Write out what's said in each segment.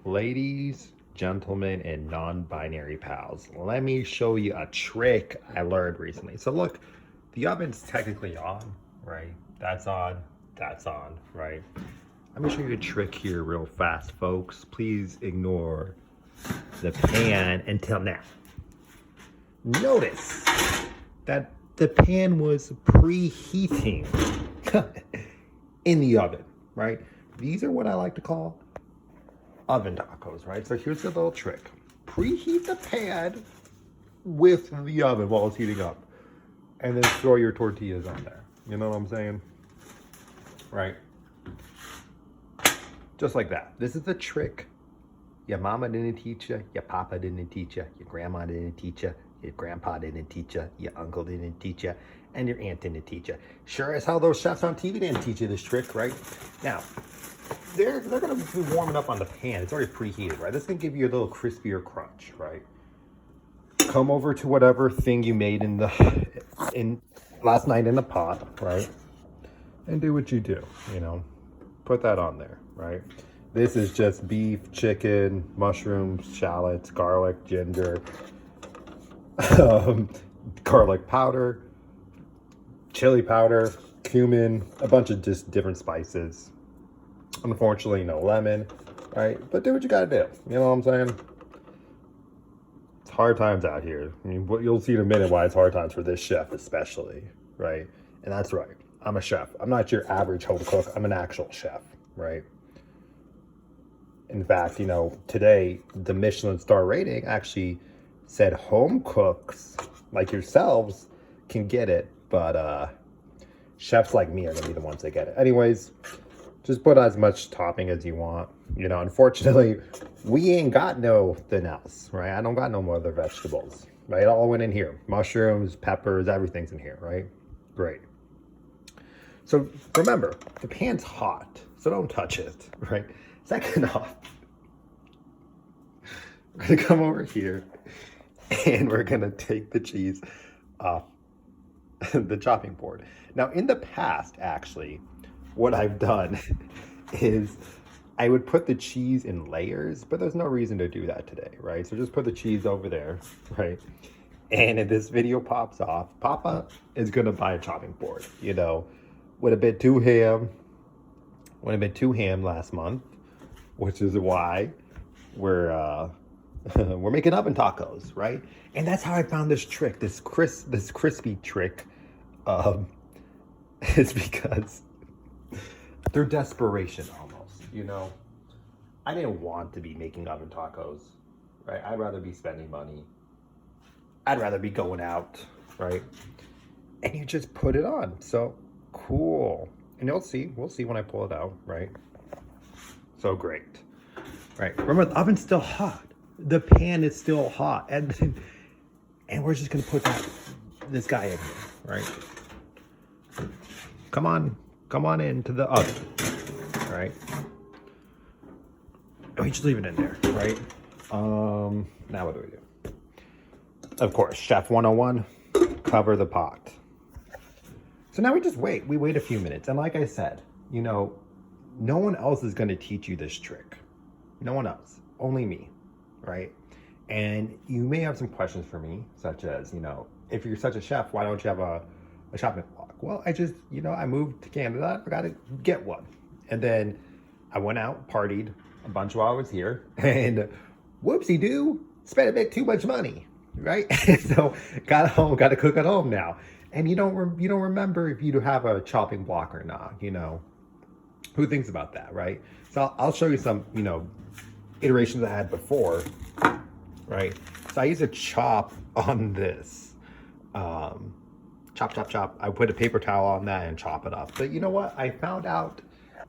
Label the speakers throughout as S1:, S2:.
S1: Ladies, gentlemen, and non-binary pals, let me show you a trick I learned recently. So look, the oven's technically on, right? That's on, right? Let me show you a trick here real fast, folks. Please ignore the pan until now. Notice that the pan was preheating in the oven, right? These are what I like to call oven tacos, right? So here's the little trick. Preheat the pan with the oven while it's heating up. And then throw your tortillas on there. You know what I'm saying? Right? Just like that. This is the trick your mama didn't teach you, your papa didn't teach you, your grandma didn't teach you, your grandpa didn't teach you, your uncle didn't teach you, and your aunt didn't teach you. Sure as hell those chefs on TV didn't teach you this trick, right? Now, they're gonna be warming up on the pan. It's already preheated, right? This is gonna give you a little crispier crunch, right? Come over to whatever thing you made in last night in the pot, right? And do what you do, you know. Put that on there, right? This is just beef, chicken, mushrooms, shallots, garlic, ginger, garlic powder, chili powder, cumin, a bunch of just different spices. Unfortunately, no lemon, right? But do what you gotta do. You know what I'm saying? It's hard times out here. I mean, you'll see in a minute why it's hard times for this chef especially, right? And that's right. I'm a chef. I'm not your average home cook. I'm an actual chef, right? In fact, you know, today the Michelin star rating actually said home cooks like yourselves can get it, but chefs like me are gonna be the ones that get it. Anyways, just put as much topping as you want. You know, unfortunately, we ain't got nothing else, right? I don't got no more other vegetables, right? It all went in here. Mushrooms, peppers, everything's in here, right? Great. So remember, the pan's hot, so don't touch it, right? Second off, we're gonna come over here and we're gonna take the cheese off the chopping board. Now, in the past, actually, what I've done is I would put the cheese in layers, but there's no reason to do that today, right? So just put the cheese over there, right? And if this video pops off, Papa is gonna buy a chopping board, you know, went a bit too ham last month, which is why we're we're making oven tacos, right? And that's how I found this trick, this crispy trick. It's because through desperation almost, you know. I didn't want to be making oven tacos, right? I'd rather be spending money. I'd rather be going out, right? And you just put it on. So cool. And we'll see when I pull it out, right? So great, right? Remember, the oven's still hot. The pan is still hot. And we're just gonna put this guy in here, right? Come on into the oven, all right? Oh, you just leave it in there, right? Now what do we do? Of course, Chef 101, cover the pot. So now we just wait. We wait a few minutes. And like I said, you know, no one else is going to teach you this trick. No one else. Only me, right? And you may have some questions for me, such as, you know, if you're such a chef, why don't you have a chopping block? Well, I just, you know, I moved to Canada. I got to get one. And then I went out, partied a bunch while I was here. And whoopsie-doo, spent a bit too much money, right? So got home, got to cook at home now. And you don't remember if you have a chopping block or not, you know. Who thinks about that, right? So I'll show you some, you know, iterations I had before, right? So I use a chop on this. Chop. I put a paper towel on that and chop it up. But you know what? I found out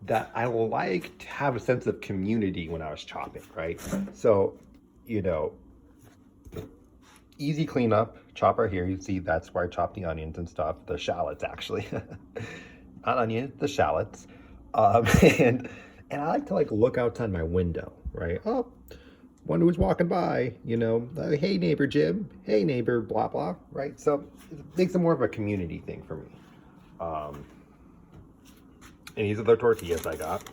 S1: that I like to have a sense of community when I was chopping, right? So, you know, easy cleanup, chop right here. You see that's where I chop the onions and stuff, the shallots actually. Not onions, the shallots. And I like to like look outside my window, right? Oh, wonder who's walking by, you know, hey neighbor Jim, hey neighbor blah blah, right? So it makes it more of a community thing for me. And these are the tortillas I got.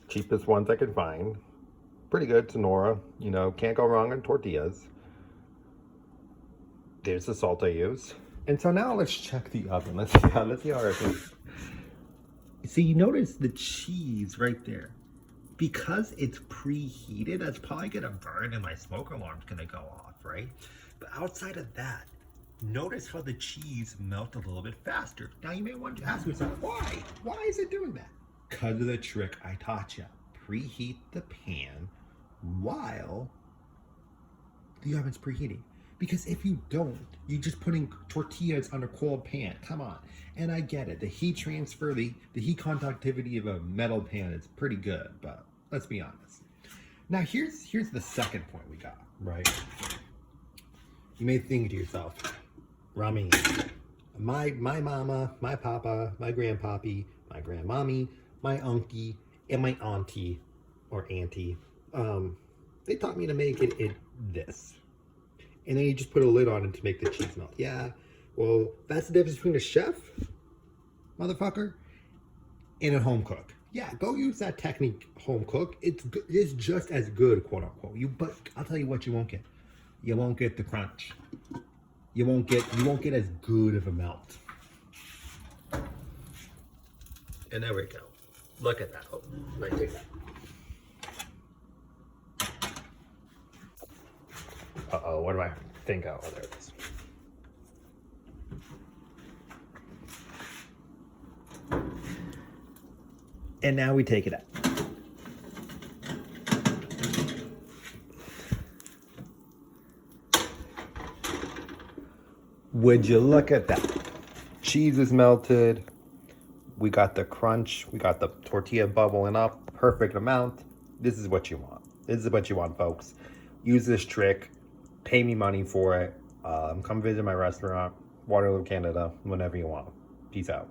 S1: Cheapest ones I could find. pretty good. Sonora, you know, can't go wrong on tortillas. There's the salt I use. And so now let's check the oven. Let's see how everything. See, you notice the cheese right there. Because it's preheated, that's probably gonna burn and my smoke alarm's gonna go off, right? But outside of that, notice how the cheese melts a little bit faster. Now you may want to ask yourself, why? Why is it doing that? Because of the trick I taught you. Preheat the pan while the oven's preheating. Because if you don't, you're just putting tortillas on a cold pan. Come on. And I get it. The heat transfer, the heat conductivity of a metal pan is pretty good, but let's be honest. Now here's the second point we got, right? You may think to yourself, Rami, my mama, my papa, my grandpappy, my grandmommy, my unkie, and my auntie, or auntie, they taught me to make it this. And then you just put a lid on it to make the cheese melt. Yeah, well, that's the difference between a chef, motherfucker, and a home cook. Yeah, go use that technique, home cook. It's just as good, quote unquote. But I'll tell you what you won't get. You won't get the crunch. You won't get as good of a melt. And there we go. Look at that. Oh, I take that. Uh-oh, what do I think? Oh, there it is. And now we take it out. Would you look at that? Cheese is melted. We got the crunch. We got the tortilla bubbling up. Perfect amount. This is what you want. This is what you want, folks. Use this trick. Pay me money for it. Come visit my restaurant, Waterloo, Canada, whenever you want. Peace out.